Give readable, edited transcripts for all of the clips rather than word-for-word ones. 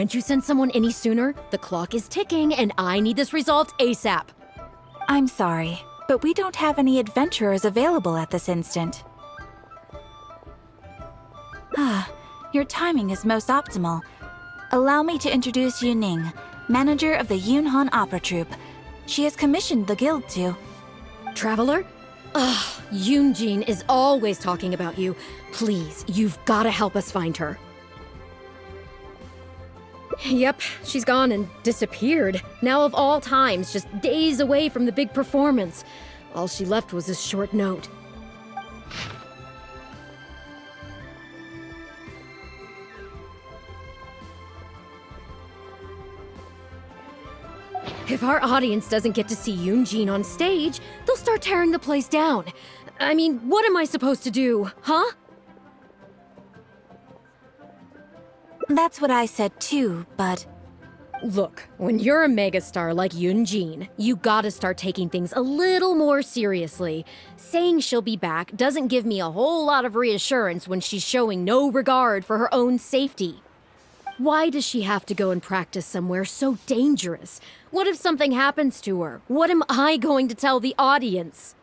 can't you send someone any sooner? The clock is ticking, and I need this resolved ASAP. I'm sorry, but we don't have any adventurers available at this instant. Your timing is most optimal. Allow me to introduce Yuning, manager of the Yunhan Opera Troupe. She has commissioned the guild to... Traveler? Ugh, Yoonjin is always talking about you. Please, you've gotta help us find her. Yep, she's gone and disappeared. Now of all times, just days away from the big performance. All she left was this short note. If our audience doesn't get to see Yoonjin on stage, they'll start tearing the place down. I mean, what am I supposed to do, huh? That's what I said too, but... Look, when you're a megastar like Yoonjin, you gotta start taking things a little more seriously. Saying she'll be back doesn't give me a whole lot of reassurance when she's showing no regard for her own safety. Why does she have to go and practice somewhere so dangerous? What if something happens to her? What am I going to tell the audience?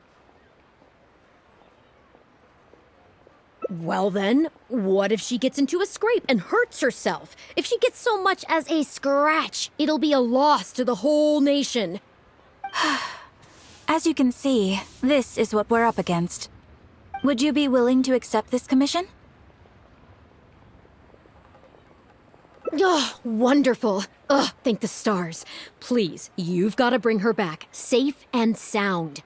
Well then, what if she gets into a scrape and hurts herself? If she gets so much as a scratch, it'll be a loss to the whole nation. As you can see, this is what we're up against. Would you be willing to accept this commission? Oh, wonderful. Ugh, thank the stars. Please, you've got to bring her back, safe and sound.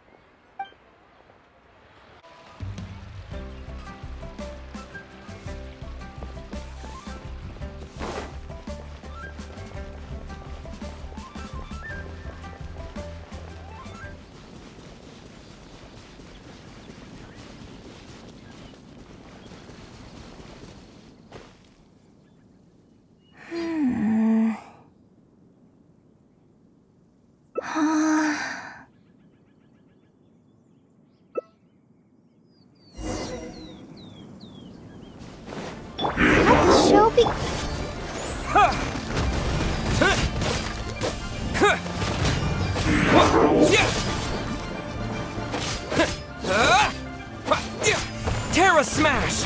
Terra Smash!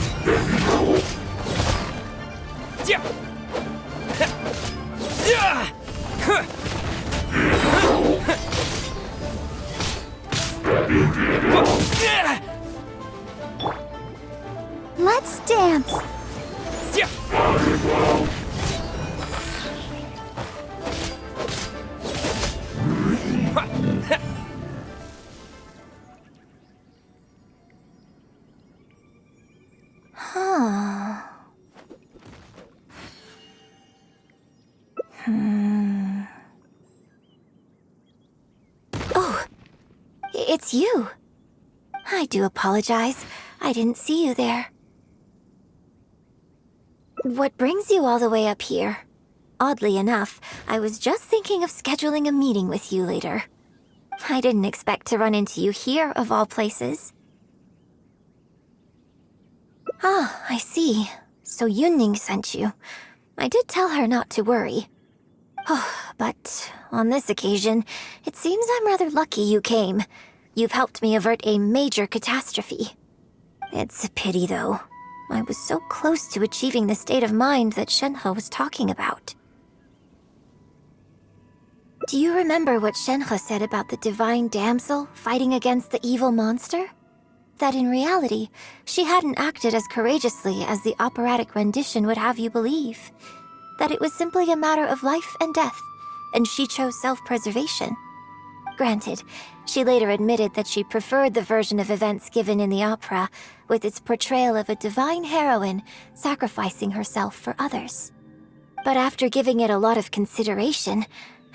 Let's dance! Oh, it's you. I do apologize. I didn't see you there. What brings you all the way up here? Oddly enough, I was just thinking of scheduling a meeting with you later. I didn't expect to run into you here, of all places. Ah, I see. So Yunning sent you. I did tell her not to worry. Oh, but on this occasion, it seems I'm rather lucky you came. You've helped me avert a major catastrophe. It's a pity, though. I was so close to achieving the state of mind that Shenhe was talking about. Do you remember what Shenhe said about the divine damsel fighting against the evil monster? That in reality, she hadn't acted as courageously as the operatic rendition would have you believe. That it was simply a matter of life and death, and she chose self-preservation. Granted, she later admitted that she preferred the version of events given in the opera, with its portrayal of a divine heroine sacrificing herself for others. But after giving it a lot of consideration,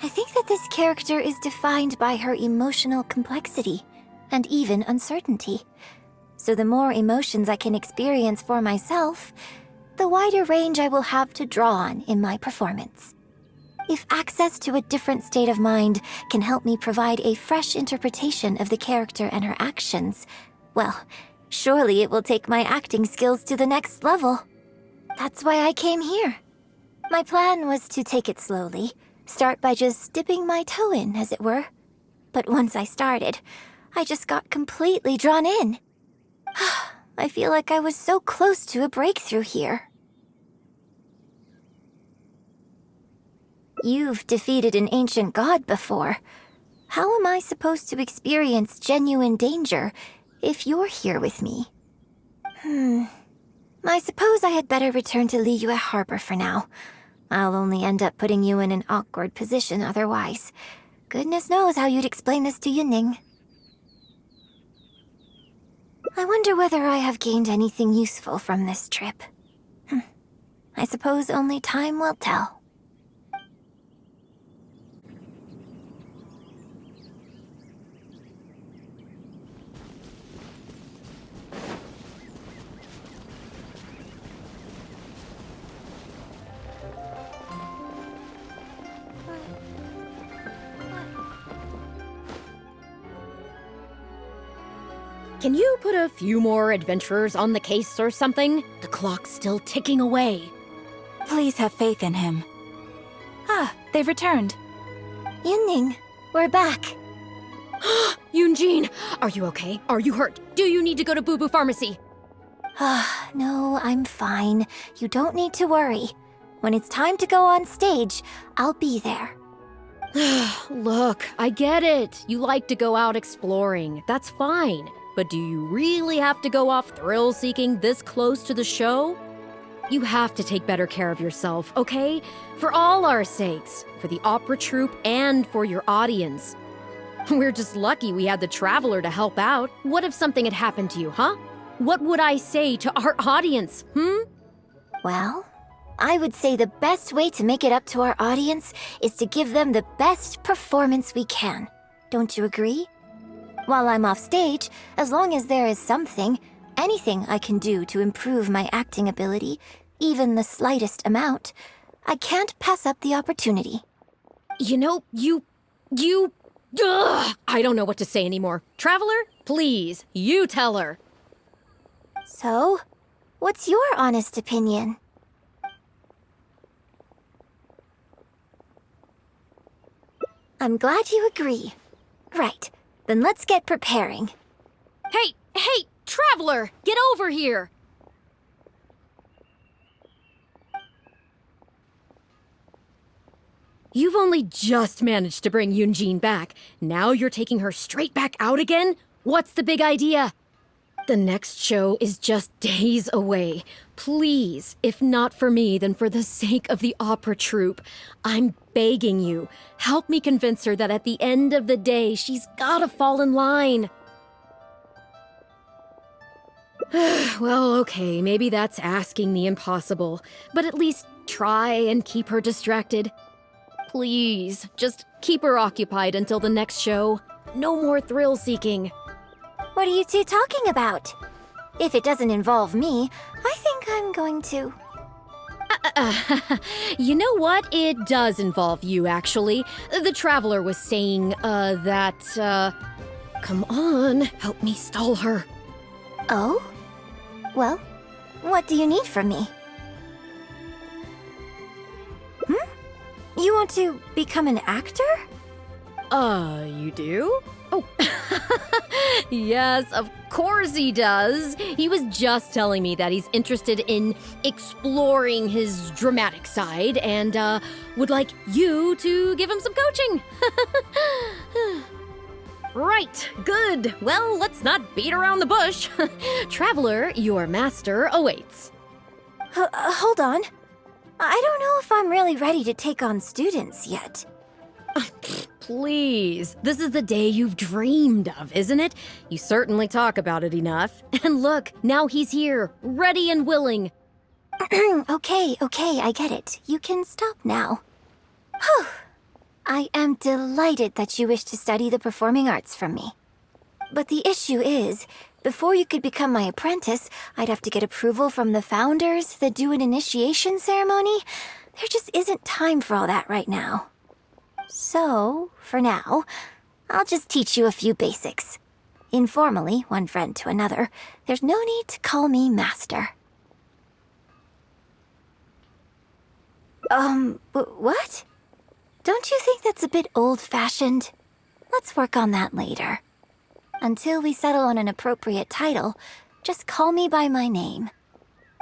I think that this character is defined by her emotional complexity, and even uncertainty. So the more emotions I can experience for myself, the wider range I will have to draw on in my performance. If access to a different state of mind can help me provide a fresh interpretation of the character and her actions, well, surely it will take my acting skills to the next level. That's why I came here. My plan was to take it slowly, start by just dipping my toe in, as it were. But once I started, I just got completely drawn in. I feel like I was so close to a breakthrough here. You've defeated an ancient god before. How am I supposed to experience genuine danger if you're here with me? I suppose I had better return to Liyue Harbor for now. I'll only end up putting you in an awkward position otherwise. Goodness knows how you'd explain this to Yuning. I wonder whether I have gained anything useful from this trip. I suppose only time will tell. Can you put a few more adventurers on the case or something? The clock's still ticking away. Please have faith in him. Ah, they've returned. Yuning, we're back. Yunjin, are you okay? Are you hurt? Do you need to go to Boo Boo Pharmacy? No, I'm fine. You don't need to worry. When it's time to go on stage, I'll be there. Look, I get it. You like to go out exploring. That's fine. But do you really have to go off thrill-seeking this close to the show? You have to take better care of yourself, okay? For all our sakes. For the opera troupe and for your audience. We're just lucky we had the Traveler to help out. What if something had happened to you, huh? What would I say to our audience, Well, I would say the best way to make it up to our audience is to give them the best performance we can. Don't you agree? While I'm off stage, as long as there is something, anything I can do to improve my acting ability, even the slightest amount, I can't pass up the opportunity. You know, I don't know what to say anymore. Traveler, please, you tell her. So, what's your honest opinion? I'm glad you agree. Right, then let's get preparing. Hey, Traveler, get over here. You've only just managed to bring Yunjin back. Now you're taking her straight back out again? What's the big idea? The next show is just days away. Please, if not for me, then for the sake of the opera troupe, I'm begging you, help me convince her that at the end of the day, she's gotta fall in line. Well, okay, maybe that's asking the impossible, but at least try and keep her distracted. Please, just keep her occupied until the next show. No more thrill-seeking. What are you two talking about? If it doesn't involve me, I think I'm going to... You know what? It does involve you, actually. The Traveler was saying, that, Come on, help me stall her. Oh? Well, what do you need from me? You want to become an actor? You do? Oh, yes, of course he does. He was just telling me that he's interested in exploring his dramatic side and, would like you to give him some coaching. Right, good. Well, let's not beat around the bush. Traveler, your master awaits. Hold on. I don't know if I'm really ready to take on students yet. Please, this is the day you've dreamed of, isn't it? You certainly talk about it enough. And look, now he's here, ready and willing. Okay, I get it. You can stop now. Whew. I am delighted that you wish to study the performing arts from me. But the issue is, before you could become my apprentice, I'd have to get approval from the founders that do an initiation ceremony. There just isn't time for all that right now. So, for now, I'll just teach you a few basics. Informally, one friend to another, there's no need to call me master. What? Don't you think that's a bit old-fashioned? Let's work on that later. Until we settle on an appropriate title, just call me by my name.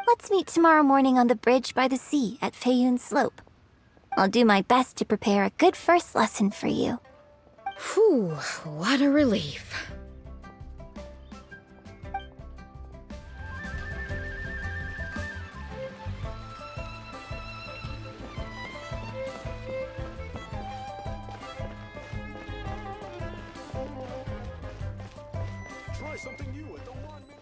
Let's meet tomorrow morning on the bridge by the sea at Feiyun Slope. I'll do my best to prepare a good first lesson for you. Whew, what a relief. Try something new at the one minute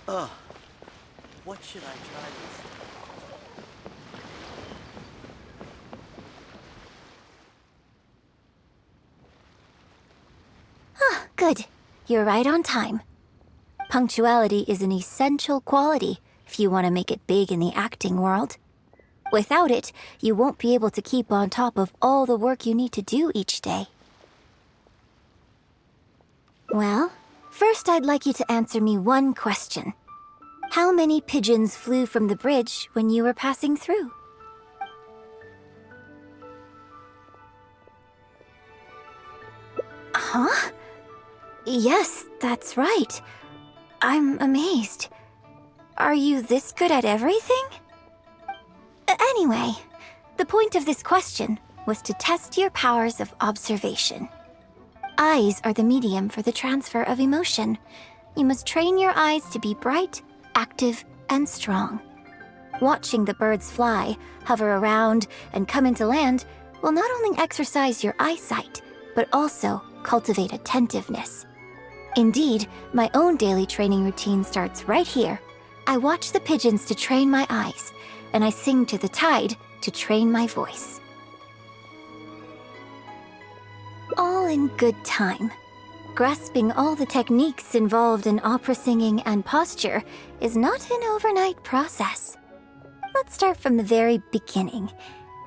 restaurant. What should I try this time? Good. You're right on time. Punctuality is an essential quality if you want to make it big in the acting world. Without it, you won't be able to keep on top of all the work you need to do each day. Well, first I'd like you to answer me one question. How many pigeons flew from the bridge when you were passing through? Huh? Yes, that's right. I'm amazed. Are you this good at everything? Anyway, the point of this question was to test your powers of observation. Eyes are the medium for the transfer of emotion. You must train your eyes to be bright, active, and strong. Watching the birds fly, hover around, and come into land will not only exercise your eyesight, but also cultivate attentiveness. Indeed, my own daily training routine starts right here. I watch the pigeons to train my eyes, and I sing to the tide to train my voice. All in good time. Grasping all the techniques involved in opera singing and posture is not an overnight process. Let's start from the very beginning,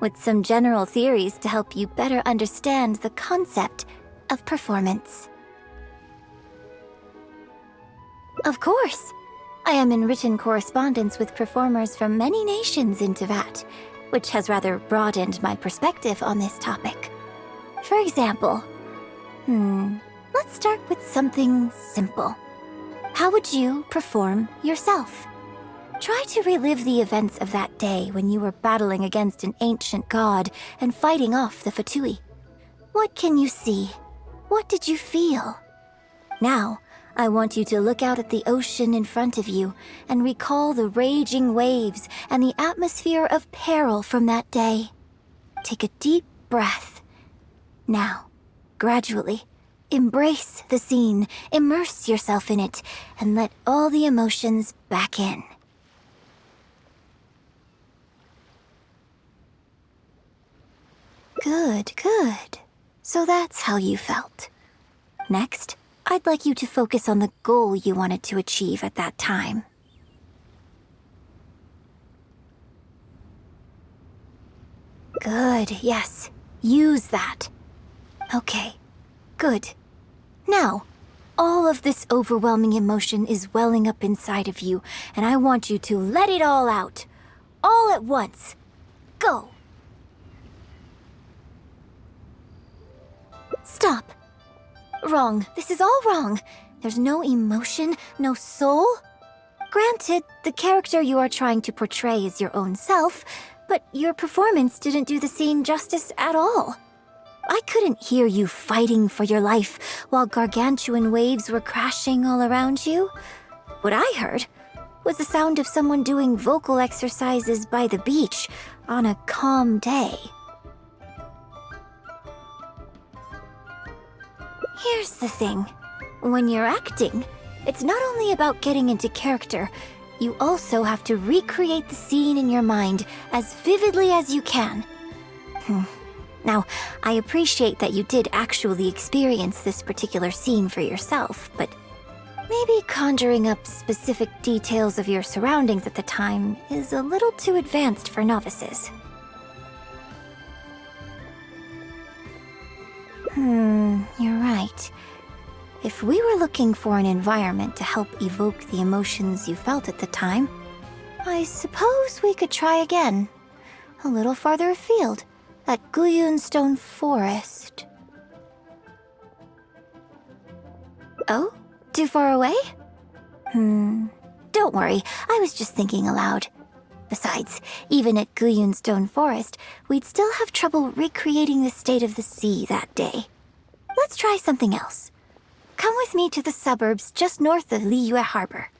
with some general theories to help you better understand the concept of performance. Of course! I am in written correspondence with performers from many nations in Teyvat, which has rather broadened my perspective on this topic. For example, let's start with something simple. How would you perform yourself? Try to relive the events of that day when you were battling against an ancient god and fighting off the Fatui. What can you see? What did you feel? Now, I want you to look out at the ocean in front of you and recall the raging waves and the atmosphere of peril from that day. Take a deep breath. Now, gradually, embrace the scene, immerse yourself in it, and let all the emotions back in. Good, good. So that's how you felt. Next, I'd like you to focus on the goal you wanted to achieve at that time. Good, yes. Use that. Okay, good. Now, all of this overwhelming emotion is welling up inside of you, and I want you to let it all out. All at once. Go! Stop. Wrong. This is all wrong. There's no emotion, no soul. Granted, the character you are trying to portray is your own self, but your performance didn't do the scene justice at all. I couldn't hear you fighting for your life while gargantuan waves were crashing all around you. What I heard was the sound of someone doing vocal exercises by the beach on a calm day. Here's the thing. When you're acting, it's not only about getting into character, you also have to recreate the scene in your mind as vividly as you can. Now, I appreciate that you did actually experience this particular scene for yourself, but maybe conjuring up specific details of your surroundings at the time is a little too advanced for novices. You're right. If we were looking for an environment to help evoke the emotions you felt at the time, I suppose we could try again. A little farther afield, at Guyun Stone Forest. Oh? Too far away? Don't worry, I was just thinking aloud. Besides, even at Guyun Stone Forest, we'd still have trouble recreating the state of the sea that day. Let's try something else. Come with me to the suburbs just north of Liyue Harbor.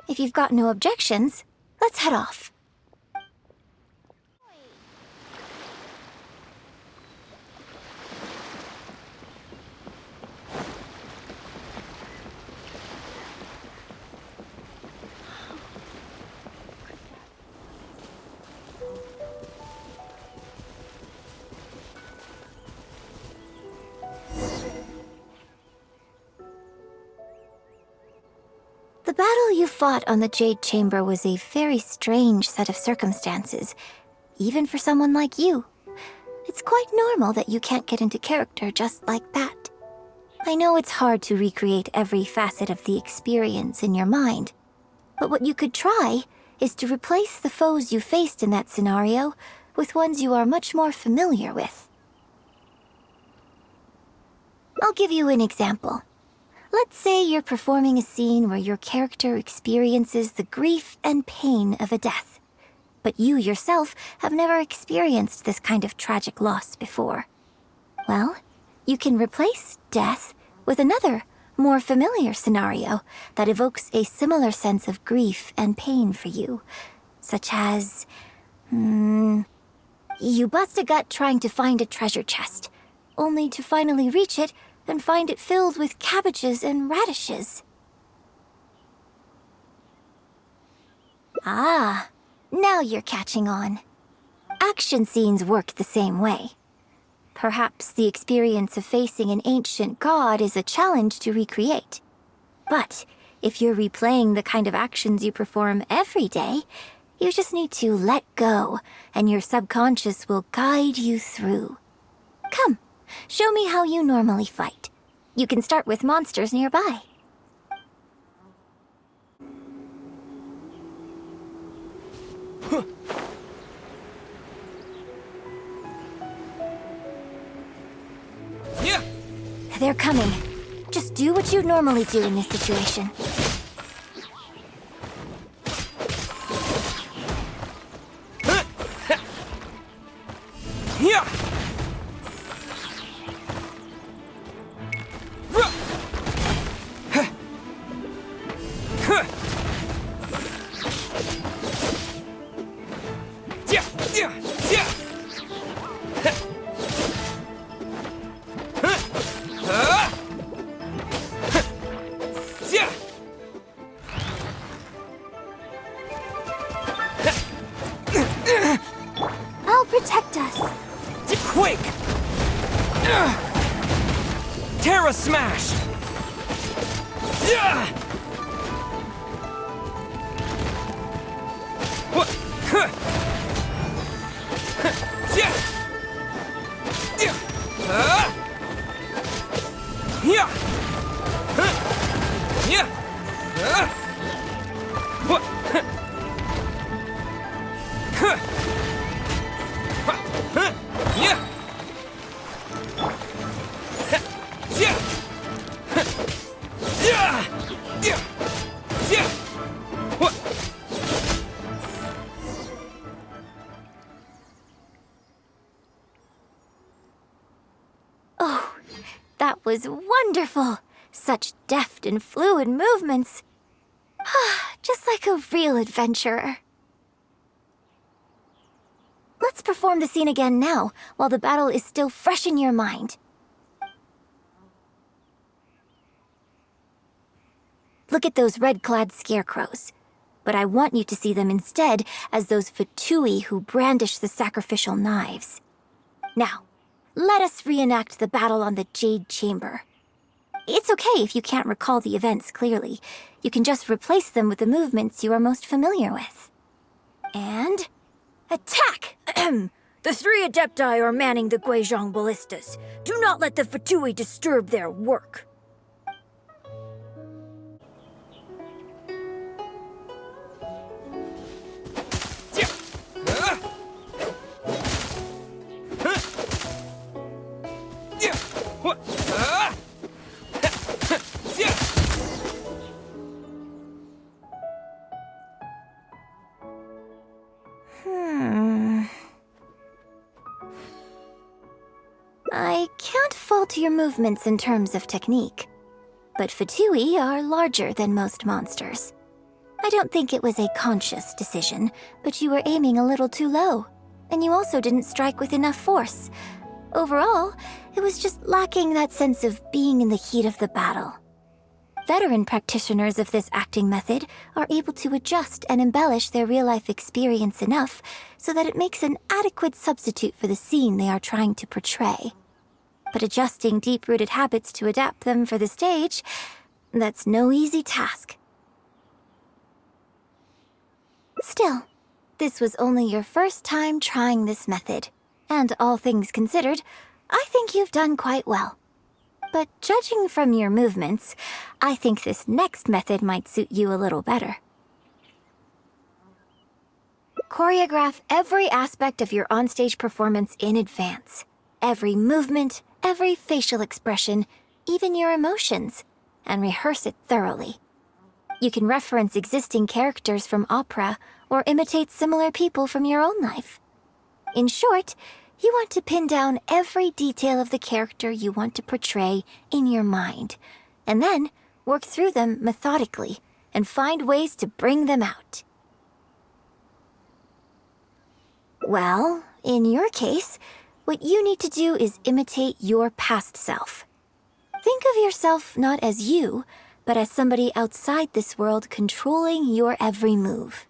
If you've got no objections, let's head off. The battle you fought on the Jade Chamber was a very strange set of circumstances, even for someone like you. It's quite normal that you can't get into character just like that. I know it's hard to recreate every facet of the experience in your mind, but what you could try is to replace the foes you faced in that scenario with ones you are much more familiar with. I'll give you an example. Let's say you're performing a scene where your character experiences the grief and pain of a death, but you yourself have never experienced this kind of tragic loss before. Well, you can replace death with another, more familiar scenario that evokes a similar sense of grief and pain for you, such as... you bust a gut trying to find a treasure chest, only to finally reach it and find it filled with cabbages and radishes. Ah, now you're catching on. Action scenes work the same way. Perhaps the experience of facing an ancient god is a challenge to recreate. But if you're replaying the kind of actions you perform every day, you just need to let go, and your subconscious will guide you through. Come. Show me how you normally fight. You can start with monsters nearby. Yeah. They're coming. Just do what you'd normally do in this situation. Yeah. I'll protect us. Quake! Terra Smash! Oh, that was wonderful! Such deft and fluid movements. Just like a real adventurer. Let's perform the scene again now, while the battle is still fresh in your mind. Look at those red-clad scarecrows. But I want you to see them instead as those Fatui who brandish the sacrificial knives. Now, let us reenact the battle on the Jade Chamber. It's okay if you can't recall the events clearly. You can just replace them with the movements you are most familiar with. And... attack! The 3 Adepti are manning the Guizhong ballistas. Do not let the Fatui disturb their work. I can't fault your movements in terms of technique, but Fatui are larger than most monsters. I don't think it was a conscious decision, but you were aiming a little too low, and you also didn't strike with enough force. Overall, it was just lacking that sense of being in the heat of the battle. Veteran practitioners of this acting method are able to adjust and embellish their real-life experience enough so that it makes an adequate substitute for the scene they are trying to portray. But adjusting deep-rooted habits to adapt them for the stage, that's no easy task. Still, this was only your first time trying this method, and all things considered, I think you've done quite well. But judging from your movements, I think this next method might suit you a little better. Choreograph every aspect of your onstage performance in advance. Every movement, every facial expression, even your emotions, and rehearse it thoroughly. You can reference existing characters from opera or imitate similar people from your own life. In short, you want to pin down every detail of the character you want to portray in your mind, and then work through them methodically and find ways to bring them out. Well, in your case, what you need to do is imitate your past self. Think of yourself not as you, but as somebody outside this world controlling your every move.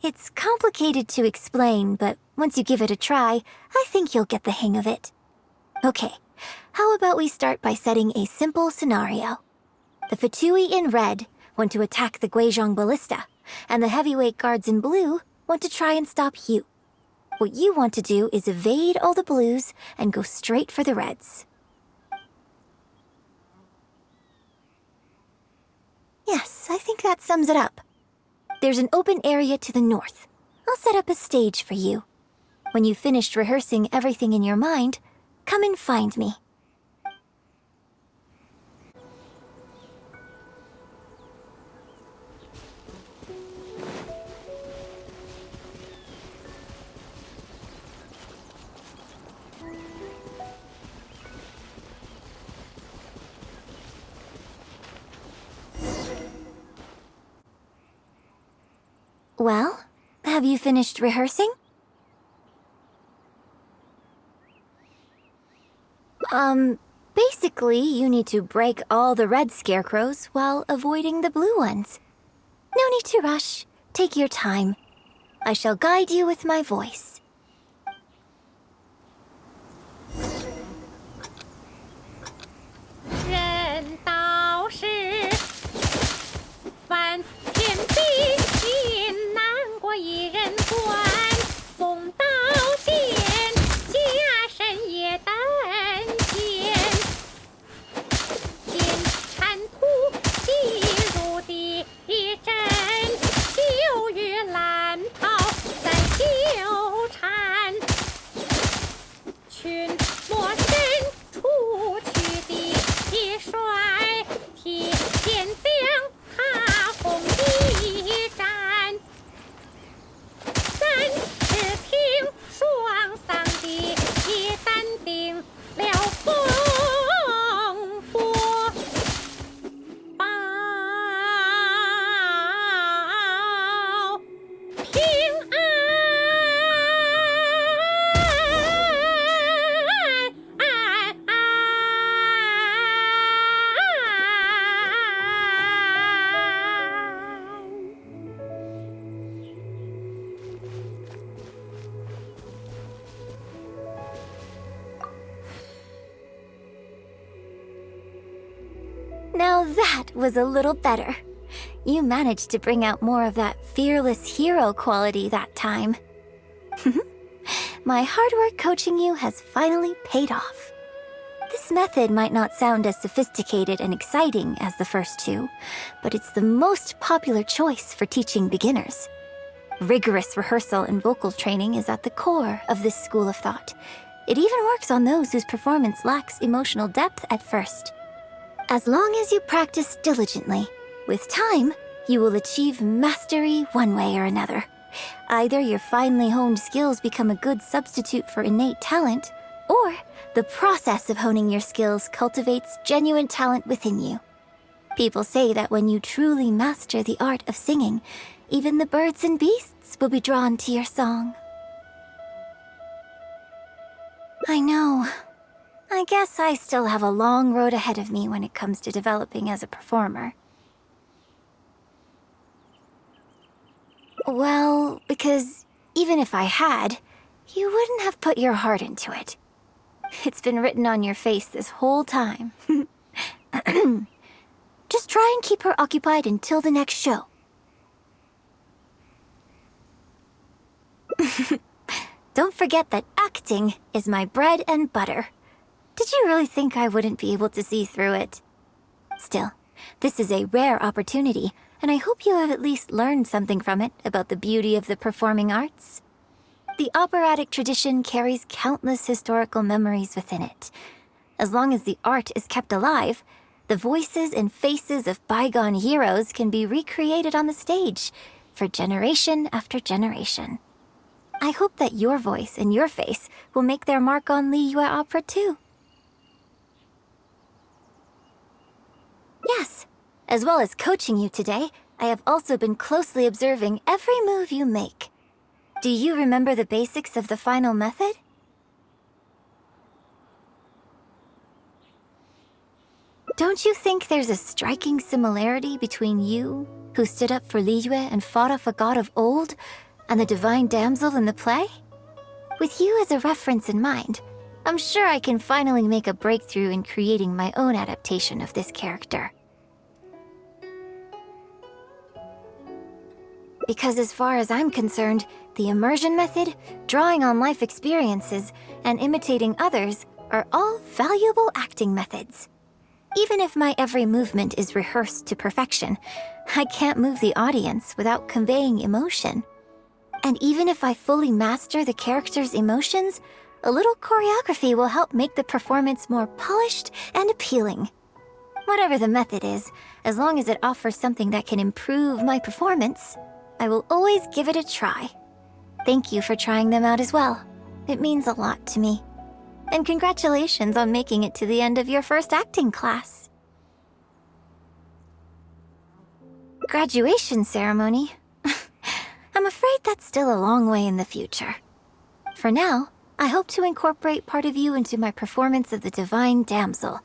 It's complicated to explain, but once you give it a try, I think you'll get the hang of it. Okay, how about we start by setting a simple scenario? The Fatui in red want to attack the Guizhong ballista, and the heavyweight guards in blue want to try and stop you. What you want to do is evade all the blues and go straight for the reds. Yes, I think that sums it up. There's an open area to the north. I'll set up a stage for you. When you've finished rehearsing everything in your mind, come and find me. Well, have you finished rehearsing? Basically, you need to break all the red scarecrows while avoiding the blue ones. No need to rush. Take your time. I shall guide you with my voice. 人道是万千兵心难过一人关，风刀剑，加身也胆坚，剑铲土击入敌阵，秋雨蓝袍在纠缠，群魔深处取敌一帅，提剑将他轰一战，三尺青双丧敌也淡定了风波报平安。Now that was a little better. You managed to bring out more of that fearless hero quality that time. My hard work coaching you has finally paid off. This method might not sound as sophisticated and exciting as the first two, but it's the most popular choice for teaching beginners. Rigorous rehearsal and vocal training is at the core of this school of thought. It even works on those whose performance lacks emotional depth at first. As long as you practice diligently, with time, you will achieve mastery one way or another. Either your finely honed skills become a good substitute for innate talent, or the process of honing your skills cultivates genuine talent within you. People say that when you truly master the art of singing, even the birds and beasts will be drawn to your song. I know. I guess I still have a long road ahead of me when it comes to developing as a performer. Well, because even if I had, you wouldn't have put your heart into it. It's been written on your face this whole time. Just try and keep her occupied until the next show. Don't forget that acting is my bread and butter. Did you really think I wouldn't be able to see through it? Still, this is a rare opportunity, and I hope you have at least learned something from it about the beauty of the performing arts. The operatic tradition carries countless historical memories within it. As long as the art is kept alive, the voices and faces of bygone heroes can be recreated on the stage for generation after generation. I hope that your voice and your face will make their mark on Liyue Opera too. Yes, as well as coaching you today, I have also been closely observing every move you make. Do you remember the basics of the final method? Don't you think there's a striking similarity between you, who stood up for Liyue and fought off a god of old, and the divine damsel in the play? With you as a reference in mind, I'm sure I can finally make a breakthrough in creating my own adaptation of this character. Because as far as I'm concerned, the immersion method, drawing on life experiences, and imitating others are all valuable acting methods. Even if my every movement is rehearsed to perfection, I can't move the audience without conveying emotion. And even if I fully master the character's emotions, a little choreography will help make the performance more polished and appealing. Whatever the method is, as long as it offers something that can improve my performance, I will always give it a try. Thank you for trying them out as well. It means a lot to me. And congratulations on making it to the end of your first acting class. Graduation ceremony? I'm afraid that's still a long way in the future. For now, I hope to incorporate part of you into my performance of the Divine Damsel.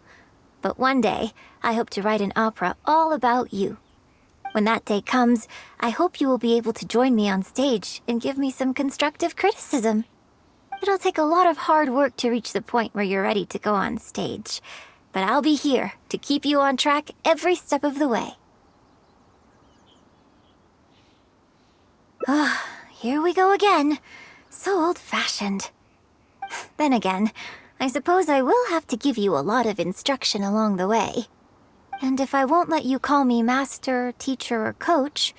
But one day, I hope to write an opera all about you. When that day comes, I hope you will be able to join me on stage and give me some constructive criticism. It'll take a lot of hard work to reach the point where you're ready to go on stage, but I'll be here to keep you on track every step of the way. Ah, here we go again. So old-fashioned. Then again, I suppose I will have to give you a lot of instruction along the way. And if I won't let you call me master, teacher, or coach,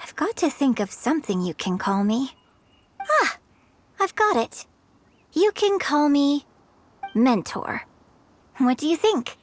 I've got to think of something you can call me. Ah, I've got it. You can call me mentor. What do you think?